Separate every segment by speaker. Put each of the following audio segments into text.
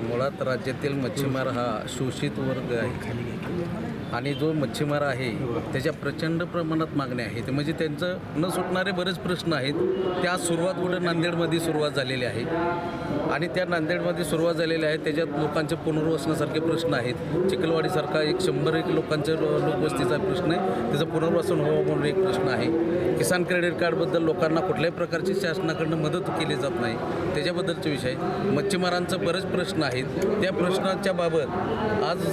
Speaker 1: मुळात राज्यातील मच्छीमार हा शोषित वर्ग आहे आणि जो मच्छीमार आहे त्याच्या प्रचंड प्रमाणात मागण्या आहेत. म्हणजे त्यांचं न सुटणारे बरेच प्रश्न आहेत. त्या सुरुवात कुठं नांदेडमध्ये सुरुवात झालेली आहे आणि त्या नांदेडमध्ये सुरुवात झालेली आहे. त्याच्यात लोकांचे पुनर्वसनासारखे प्रश्न आहेत. चिखलवाडीसारखा 100 लोकांच्या लोकवस्तीचा प्रश्न आहे, त्याचं पुनर्वसन व्हावं म्हणून एक प्रश्न आहे. किसान क्रेडिट कार्डबद्दल लोकांना कुठल्याही प्रकारची शासनाकडून मदत केली जात नाही, त्याच्याबद्दलचे विषय. मच्छीमारांचं बरेच प्रश्न आहेत. त्या प्रश्नाच्या बाबत आज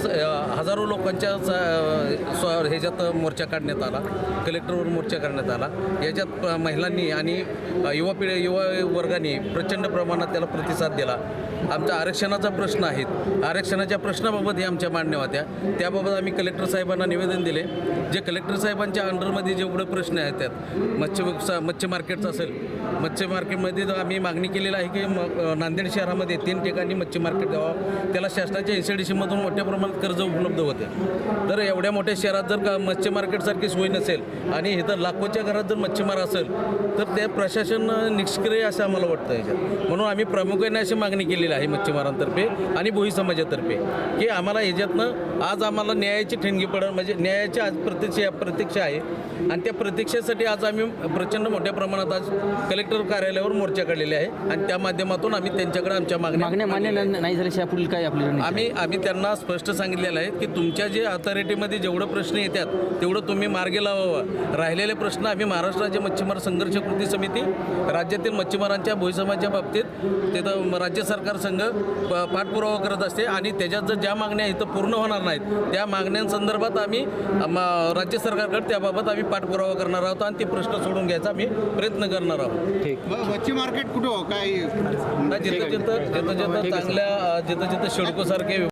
Speaker 1: हजारो लोकांच्या ह्याच्यात मोर्चा काढण्यात आला, कलेक्टरवर मोर्चा काढण्यात आला. याच्यात महिलांनी आणि युवा वर्गाने प्रचंड प्रमाणात त्याला प्रतिसाद दिला. आमचा आरक्षणाचा प्रश्न आहेत, आरक्षणाच्या प्रश्नाबाबत हे आमच्या मांडण्या होत्या. त्याबाबत आम्ही कलेक्टर साहेबांना निवेदन दिले. जे कलेक्टर साहेबांच्या अंडरमध्ये जेवढे प्रश्न आहेत त्यात मच्छी मार्केटचं असेल, मच्छी मार्केटमध्ये आम्ही मागणी केलेलं आहे की नांदेड शहरामध्ये 3 ठिकाणी मच्छी मार्केट द्यावं. त्याला शासनाच्या NCDC-मधून मोठ्या प्रमाणात कर्ज उपलब्ध होते. तर एवढ्या मोठ्या शहरात जर का मच्छी मार्केटसारखी सोय नसेल आणि इथं लाखोच्या घरात जर मच्छीमार असेल तर ते प्रशासन निष्क्रिय असं आम्हाला वाटतं याच्यात. म्हणून आम्ही प्रामुख्याने अशी मागणी केलेली आहे मच्छीमारांतर्फे आणि भोई समाजातर्फे की आम्हाला ह्याच्यातनं आज आम्हाला न्यायाची ठिणगी पडेल, म्हणजे न्यायाची आज प्रतीक्षा आहे आणि त्या प्रतीक्षेसाठी आज आम्ही प्रचंड मोठ्या प्रमाणात आज कलेक्टर कार्यालयावर मोर्चा काढलेले आहे आणि त्या माध्यमातून आम्ही त्यांच्याकडे आमच्या मागण्या
Speaker 2: मान्य नाही झाल्याशिवाय पुढील काय आपली
Speaker 1: आम्ही त्यांना स्पष्ट सांगितलेलं आहे की तुमच्या जे अथॉरिटीमध्ये जेवढं प्रश्न येतात तेवढं तुम्ही मार्गी लावावं. राहिलेले प्रश्न आम्ही महाराष्ट्र राज्य मच्छीमार संघर्ष कृती समिती राज्यातील मच्छीमारांच्या भोई समाजाच्या बाबतीत तिथं राज्य सरकार संघ पाठपुरावा करत असते आणि त्याच्यात जर ज्या मागण्या इथं पूर्ण होणार नाहीत त्या मागण्यांसंदर्भात आम्ही राज्य सरकारकडे त्याबाबत आम्ही पाठपुरावा करणार आहोत आणि ते प्रश्न सोडून घ्यायचा आम्ही प्रयत्न करणार आहोत.
Speaker 3: ठीक. मच्छी मार्केट कुठं काय
Speaker 1: जिथं चांगल्या जिथं शेडकोसारखे